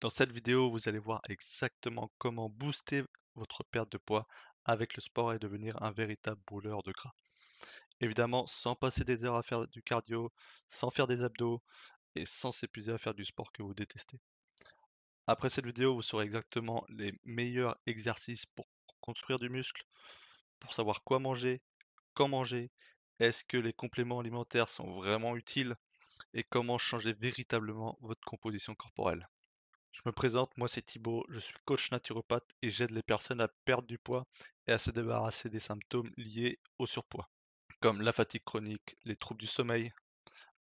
Dans cette vidéo, vous allez voir exactement comment booster votre perte de poids avec le sport et devenir un véritable brûleur de gras. Évidemment, sans passer des heures à faire du cardio, sans faire des abdos et sans s'épuiser à faire du sport que vous détestez. Après cette vidéo, vous saurez exactement les meilleurs exercices pour construire du muscle, pour savoir quoi manger, quand manger, est-ce que les compléments alimentaires sont vraiment utiles et comment changer véritablement votre composition corporelle. Je me présente, moi c'est Thibaut, je suis coach naturopathe et j'aide les personnes à perdre du poids et à se débarrasser des symptômes liés au surpoids, comme la fatigue chronique, les troubles du sommeil,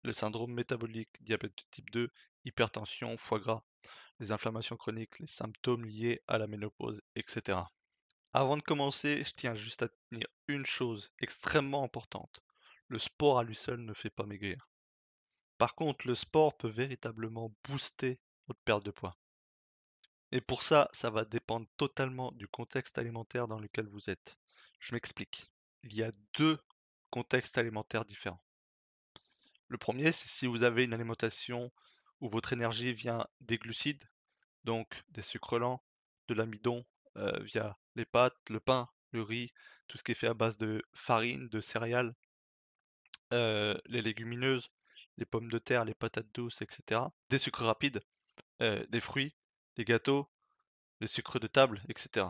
le syndrome métabolique, diabète de type 2, hypertension, foie gras, les inflammations chroniques, les symptômes liés à la ménopause, etc. Avant de commencer, je tiens juste à tenir une chose extrêmement importante. Le sport à lui seul ne fait pas maigrir. Par contre, le sport peut véritablement booster votre perte de poids. Et pour ça, ça va dépendre totalement du contexte alimentaire dans lequel vous êtes. Je m'explique. Il y a deux contextes alimentaires différents. Le premier, c'est si vous avez une alimentation où votre énergie vient des glucides, donc des sucres lents, de l'amidon via les pâtes, le pain, le riz, tout ce qui est fait à base de farine, de céréales, les légumineuses, les pommes de terre, les patates douces, etc. Des sucres rapides, des fruits, des gâteaux, les sucres de table, etc.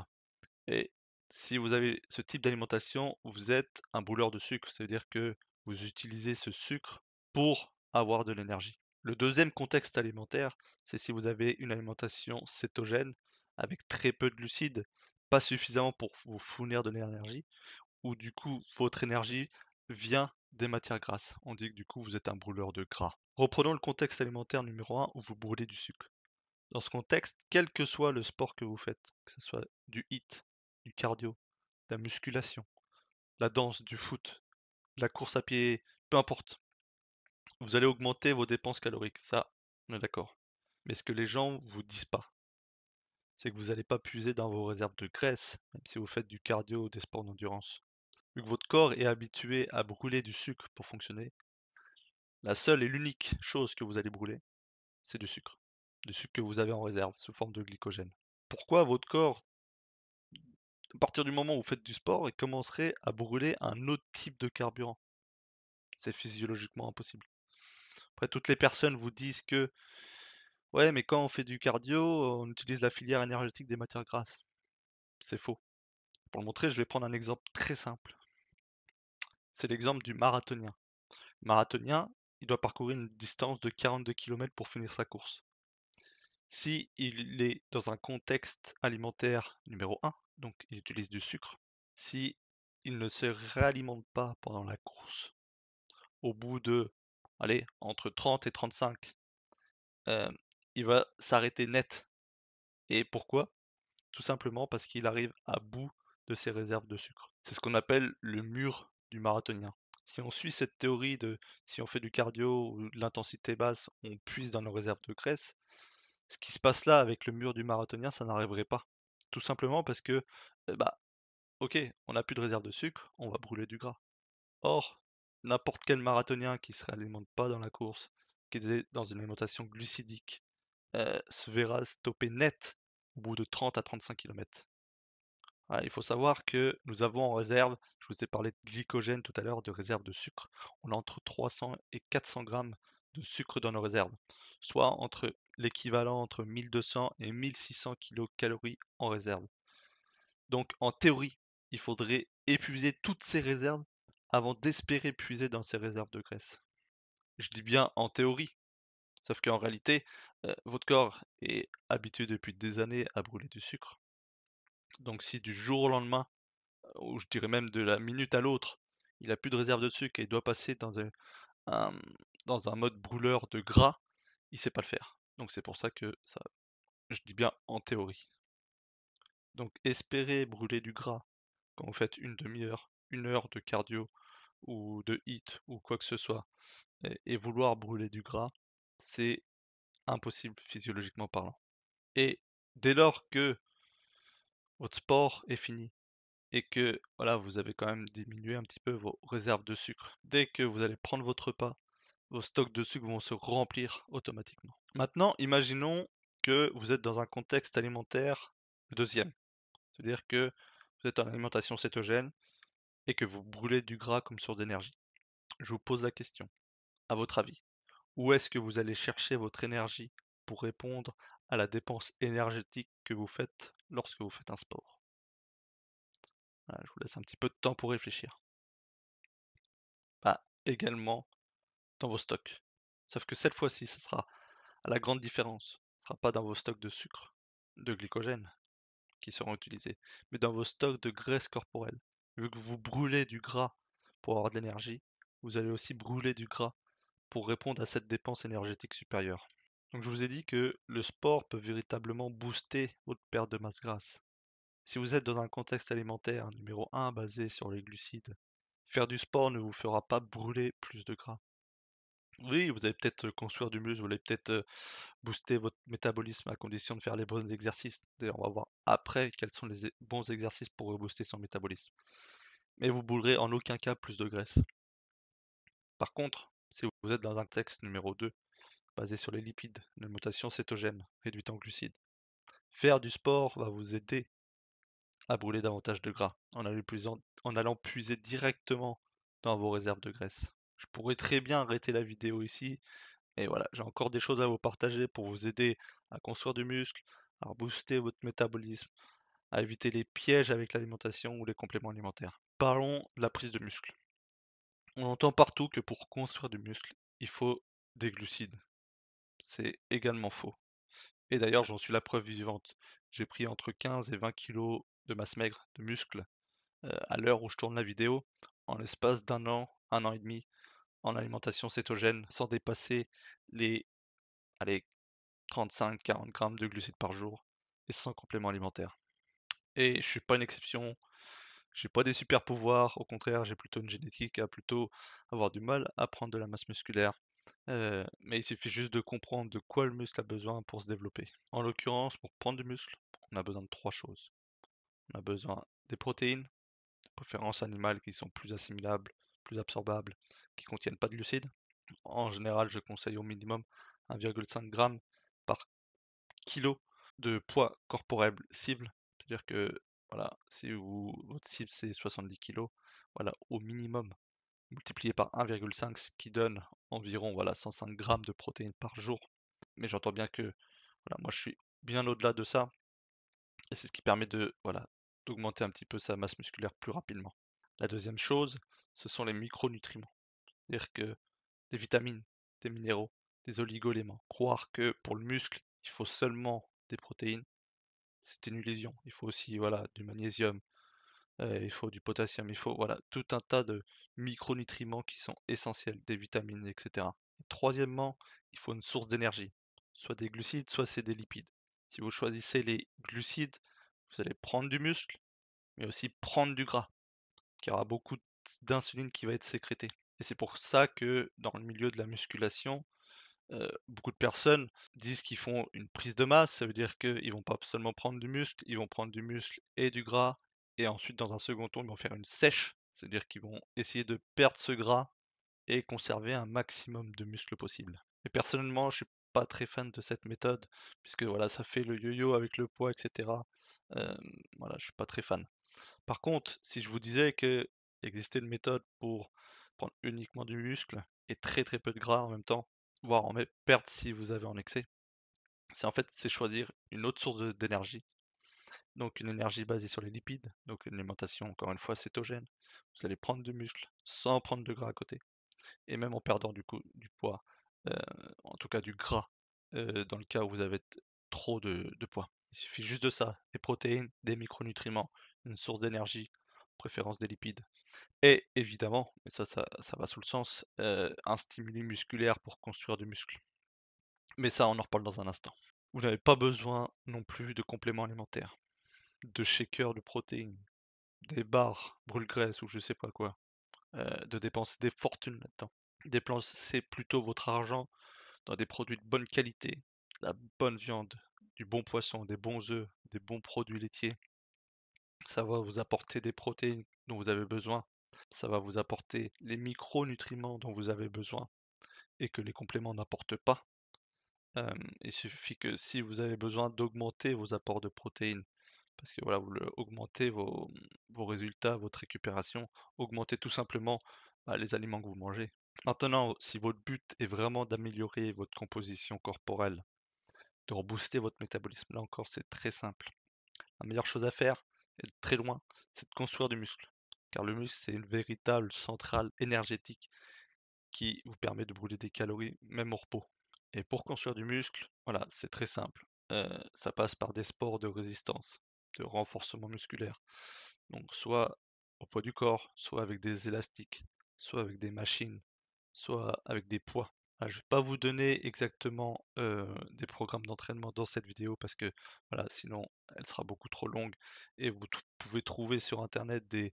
Et si vous avez ce type d'alimentation, vous êtes un brûleur de sucre, c'est-à-dire que vous utilisez ce sucre pour avoir de l'énergie. Le deuxième contexte alimentaire, c'est si vous avez une alimentation cétogène avec très peu de glucides, pas suffisamment pour vous fournir de l'énergie, ou du coup votre énergie vient des matières grasses. On dit que du coup vous êtes un brûleur de gras. Reprenons le contexte alimentaire numéro un où vous brûlez du sucre. Dans ce contexte, quel que soit le sport que vous faites, que ce soit du HIIT, du cardio, de la musculation, la danse, du foot, de la course à pied, peu importe, vous allez augmenter vos dépenses caloriques, ça, on est d'accord. Mais ce que les gens vous disent pas, c'est que vous n'allez pas puiser dans vos réserves de graisse, même si vous faites du cardio ou des sports d'endurance. Vu que votre corps est habitué à brûler du sucre pour fonctionner, la seule et l'unique chose que vous allez brûler, c'est du sucre. Du sucre que vous avez en réserve sous forme de glycogène. Pourquoi votre corps, à partir du moment où vous faites du sport, il commencerait à brûler un autre type de carburant? C'est physiologiquement impossible. Après, toutes les personnes vous disent que ouais, mais quand on fait du cardio, on utilise la filière énergétique des matières grasses. C'est faux. Pour le montrer, je vais prendre un exemple très simple. C'est l'exemple du marathonien. Le marathonien, il doit parcourir une distance de 42 km pour finir sa course. Si il est dans un contexte alimentaire numéro 1, donc il utilise du sucre, si il ne se réalimente pas pendant la course, au bout de, allez, entre 30 et 35, euh, il va s'arrêter net. Et pourquoi? Tout simplement parce qu'il arrive à bout de ses réserves de sucre. C'est ce qu'on appelle le mur du marathonien. Si on suit cette théorie de si on fait du cardio ou de l'intensité basse, on puise dans nos réserves de graisse, ce qui se passe là avec le mur du marathonien, ça n'arriverait pas. Tout simplement parce que, bah, ok, on n'a plus de réserve de sucre, on va brûler du gras. Or, n'importe quel marathonien qui ne se réalimente pas dans la course, qui est dans une alimentation glucidique, se verra stopper net au bout de 30 à 35 km. Il faut savoir que nous avons en réserve, je vous ai parlé de glycogène tout à l'heure, de réserve de sucre. On a entre 300 et 400 grammes de sucre dans nos réserves, soit entre l'équivalent entre 1200 et 1600 kilocalories en réserve. Donc en théorie, il faudrait épuiser toutes ces réserves avant d'espérer puiser dans ces réserves de graisse. Je dis bien en théorie, sauf qu'en réalité, votre corps est habitué depuis des années à brûler du sucre. Donc si du jour au lendemain, ou je dirais même de la minute à l'autre, il a plus de réserve de sucre et il doit passer un dans un mode brûleur de gras, il sait pas le faire. Donc c'est pour ça que ça je dis bien en théorie. Donc espérer brûler du gras quand vous faites une demi heure, 1 heure de cardio ou de HIIT ou quoi que ce soit et vouloir brûler du gras, c'est impossible physiologiquement parlant. Et dès lors que votre sport est fini et que voilà, vous avez quand même diminué un petit peu vos réserves de sucre, dès que vous allez prendre votre repas, vos stocks de sucre vont se remplir automatiquement. Maintenant, imaginons que vous êtes dans un contexte alimentaire deuxième. C'est-à-dire que vous êtes en alimentation cétogène et que vous brûlez du gras comme source d'énergie. Je vous pose la question, à votre avis, où est-ce que vous allez chercher votre énergie pour répondre à la dépense énergétique que vous faites lorsque vous faites un sport? Voilà, je vous laisse un petit peu de temps pour réfléchir. Bah, également dans vos stocks. Sauf que cette fois-ci, ce sera à la grande différence. Ce ne sera pas dans vos stocks de sucre, de glycogène qui seront utilisés, mais dans vos stocks de graisse corporelle. Vu que vous brûlez du gras pour avoir de l'énergie, vous allez aussi brûler du gras pour répondre à cette dépense énergétique supérieure. Donc je vous ai dit que le sport peut véritablement booster votre perte de masse grasse. Si vous êtes dans un contexte alimentaire numéro 1 basé sur les glucides, faire du sport ne vous fera pas brûler plus de gras. Oui, vous allez peut-être construire du muscle, vous allez peut-être booster votre métabolisme à condition de faire les bons exercices. D'ailleurs, on va voir après quels sont les bons exercices pour booster son métabolisme. Mais vous brûlerez en aucun cas plus de graisse. Par contre, si vous êtes dans un contexte numéro 2, basé sur les lipides, une alimentation cétogène, réduite en glucides, faire du sport va vous aider à brûler davantage de gras en allant puiser directement dans vos réserves de graisse. Je pourrais très bien arrêter la vidéo ici, et voilà, j'ai encore des choses à vous partager pour vous aider à construire du muscle, à booster votre métabolisme, à éviter les pièges avec l'alimentation ou les compléments alimentaires. Parlons de la prise de muscle. On entend partout que pour construire du muscle, il faut des glucides. C'est également faux. Et d'ailleurs, j'en suis la preuve vivante. J'ai pris entre 15 et 20 kilos de masse maigre, de muscle, à l'heure où je tourne la vidéo, en l'espace un an et demi, en alimentation cétogène, sans dépasser les allez, 35-40 grammes de glucides par jour, et sans complément alimentaire. Et je suis pas une exception, j'ai pas des super pouvoirs, au contraire, j'ai plutôt une génétique à plutôt avoir du mal à prendre de la masse musculaire. Mais il suffit juste de comprendre de quoi le muscle a besoin pour se développer. En l'occurrence, pour prendre du muscle, on a besoin de trois choses. On a besoin des protéines, de préférence animales qui sont plus assimilables, plus absorbables, qui contiennent pas de glucides. En général, je conseille au minimum 1,5 g par kilo de poids corporel cible. C'est-à-dire que voilà, si votre cible c'est 70 kilos, voilà, au minimum, multiplié par 1,5, ce qui donne environ voilà, 105 grammes de protéines par jour. Mais j'entends bien que voilà, moi je suis bien au-delà de ça, et c'est ce qui permet de voilà, d'augmenter un petit peu sa masse musculaire plus rapidement. La deuxième chose, ce sont les micronutriments. C'est-à-dire que des vitamines, des minéraux, des oligo-éléments. Croire que pour le muscle, il faut seulement des protéines, c'est une illusion. Il faut aussi voilà, du magnésium, il faut du potassium, il faut voilà, tout un tas de micronutriments qui sont essentiels, des vitamines, etc. Et troisièmement, il faut une source d'énergie, soit des glucides, soit c'est des lipides. Si vous choisissez les glucides, vous allez prendre du muscle, mais aussi prendre du gras, car il y aura beaucoup d'insuline qui va être sécrétée. Et c'est pour ça que dans le milieu de la musculation, beaucoup de personnes disent qu'ils font une prise de masse, ça veut dire qu'ils vont pas seulement prendre du muscle, ils vont prendre du muscle et du gras, et ensuite dans un second temps, ils vont faire une sèche, c'est-à-dire qu'ils vont essayer de perdre ce gras et conserver un maximum de muscle possible. Et personnellement, je suis pas très fan de cette méthode, puisque voilà, ça fait le yo-yo avec le poids, etc. Voilà, je suis pas très fan. Par contre, si je vous disais qu'il existait une méthode pour prendre uniquement du muscle et très très peu de gras en même temps, voire perdre si vous avez en excès, c'est choisir une autre source d'énergie. Donc une énergie basée sur les lipides, donc une alimentation encore une fois cétogène. Vous allez prendre du muscle sans prendre de gras à côté, et même en perdant du coup du poids, euh, en tout cas du gras, dans le cas où vous avez trop de poids. Il suffit juste de ça, des protéines, des micronutriments, une source d'énergie, préférence des lipides. Et évidemment, mais ça va sous le sens, un stimuli musculaire pour construire du muscle. Mais ça, on en reparle dans un instant. Vous n'avez pas besoin non plus de compléments alimentaires, de shakers de protéines, des barres brûle-graisse ou je sais pas quoi, de dépenser des fortunes là-dedans. Dépensez plutôt votre argent dans des produits de bonne qualité, la bonne viande, du bon poisson, des bons œufs, des bons produits laitiers. Ça va vous apporter des protéines dont vous avez besoin. Ça va vous apporter les micronutriments dont vous avez besoin et que les compléments n'apportent pas. Il suffit que si vous avez besoin d'augmenter vos apports de protéines, parce que voilà, vous augmentez vos résultats, votre récupération, augmentez tout simplement les aliments que vous mangez. Maintenant, si votre but est vraiment d'améliorer votre composition corporelle, de rebooster votre métabolisme, là encore, c'est très simple. La meilleure chose à faire, et de très loin, c'est de construire du muscle. Car le muscle, c'est une véritable centrale énergétique qui vous permet de brûler des calories, même au repos. Et pour construire du muscle, voilà, c'est très simple. Ça passe par des sports de résistance, de renforcement musculaire. Donc soit au poids du corps, soit avec des élastiques, soit avec des machines, soit avec des poids. Ah, je vais pas vous donner exactement des programmes d'entraînement dans cette vidéo parce que voilà, sinon elle sera beaucoup trop longue et vous pouvez trouver sur internet des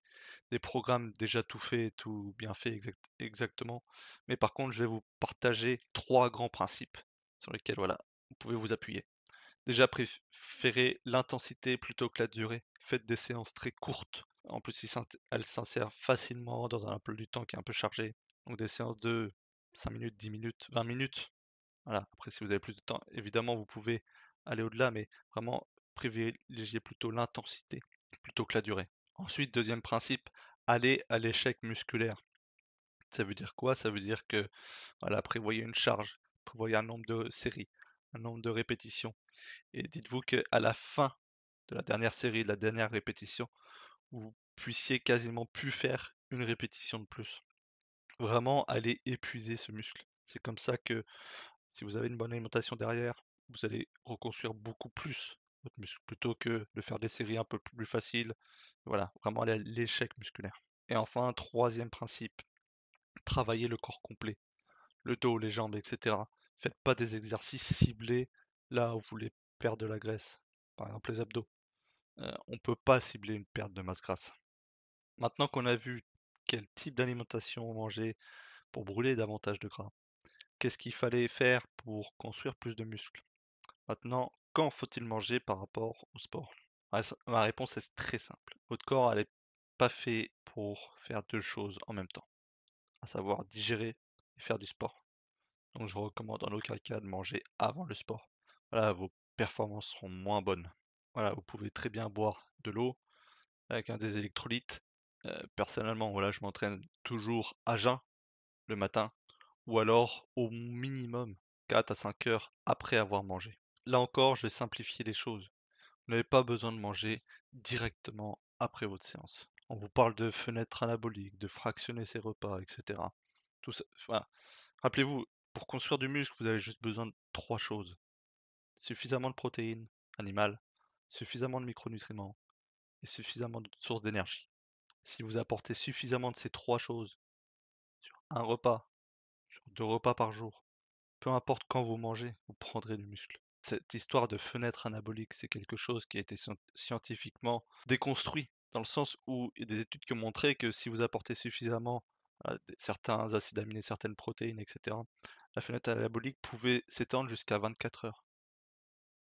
programmes déjà tout faits, tout bien fait exactement. Mais par contre, je vais vous partager trois grands principes sur lesquels voilà, vous pouvez vous appuyer. Déjà, préférez l'intensité plutôt que la durée. Faites des séances très courtes. En plus, elles s'insèrent facilement dans un emploi du temps qui est un peu chargé. Donc des séances de 5 minutes, 10 minutes, 20 minutes. Voilà. Après, si vous avez plus de temps, évidemment, vous pouvez aller au-delà, mais vraiment privilégiez plutôt l'intensité plutôt que la durée. Ensuite, deuxième principe, allez à l'échec musculaire. Ça veut dire quoi? Ça veut dire que voilà, prévoyez une charge, prévoyez un nombre de séries, un nombre de répétitions. Et dites-vous qu'à la fin de la dernière série, de la dernière répétition, vous puissiez quasiment plus faire une répétition de plus. Vraiment aller épuiser ce muscle. C'est comme ça que si vous avez une bonne alimentation derrière, vous allez reconstruire beaucoup plus votre muscle plutôt que de faire des séries un peu plus faciles. Voilà, vraiment aller à l'échec musculaire. Et enfin, troisième principe, travailler le corps complet, le dos, les jambes, etc. Faites pas des exercices ciblés là où vous voulez perdre de la graisse, par exemple les abdos. On ne peut pas cibler une perte de masse grasse. Maintenant qu'on a vu quel type d'alimentation manger pour brûler davantage de gras, qu'est-ce qu'il fallait faire pour construire plus de muscles? Maintenant, quand faut-il manger par rapport au sport? Ma réponse est très simple. Votre corps n'est pas fait pour faire deux choses en même temps, à savoir digérer et faire du sport. Donc je recommande en aucun cas de manger avant le sport. Voilà, vos performances seront moins bonnes. Voilà, vous pouvez très bien boire de l'eau avec des électrolytes. Personnellement, voilà, je m'entraîne toujours à jeun le matin ou alors au minimum 4 à 5 heures après avoir mangé. Là encore, je vais simplifier les choses. Vous n'avez pas besoin de manger directement après votre séance. On vous parle de fenêtre anabolique, de fractionner ses repas, etc. Tout ça, voilà. Rappelez-vous, pour construire du muscle, vous avez juste besoin de trois choses. Suffisamment de protéines animales, suffisamment de micronutriments et suffisamment de sources d'énergie. Si vous apportez suffisamment de ces trois choses sur un repas, sur 2 repas par jour, peu importe quand vous mangez, vous prendrez du muscle. Cette histoire de fenêtre anabolique, c'est quelque chose qui a été scientifiquement déconstruit, dans le sens où il y a des études qui ont montré que si vous apportez suffisamment certains acides aminés, certaines protéines, etc., la fenêtre anabolique pouvait s'étendre jusqu'à 24 heures.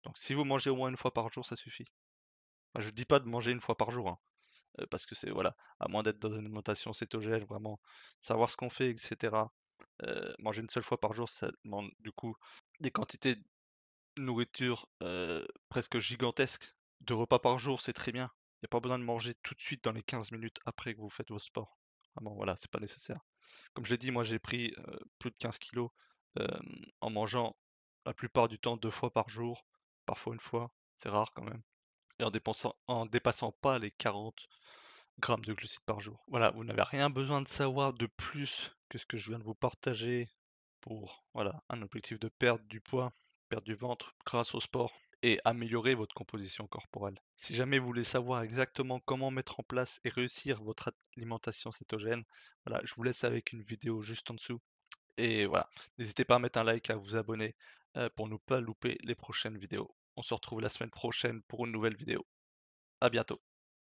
Donc si vous mangez au moins une fois par jour, ça suffit. Enfin, je ne dis pas de manger une fois par jour, hein. Parce que c'est voilà, à moins d'être dans une alimentation cétogène, vraiment savoir ce qu'on fait, et cetera. Manger une seule fois par jour, ça demande du coup des quantités de nourriture, presque gigantesques. 2 repas par jour, c'est très bien. Il y a pas besoin de manger tout de suite dans les 15 minutes après que vous faites vos sports. Vraiment, voilà, c'est pas nécessaire. Comme je l'ai dit, moi j'ai pris, plus de 15 kilos en mangeant la plupart du temps 2 fois par jour, parfois une fois, c'est rare quand même, et en dépassant pas les 40 grammes de glucides par jour. Voilà, vous n'avez rien besoin de savoir de plus que ce que je viens de vous partager pour, voilà, un objectif de perdre du poids, perdre du ventre grâce au sport et améliorer votre composition corporelle. Si jamais vous voulez savoir exactement comment mettre en place et réussir votre alimentation cétogène, voilà, je vous laisse avec une vidéo juste en dessous. Et voilà, n'hésitez pas à mettre un like, à vous abonner pour ne pas louper les prochaines vidéos. On se retrouve la semaine prochaine pour une nouvelle vidéo. À bientôt.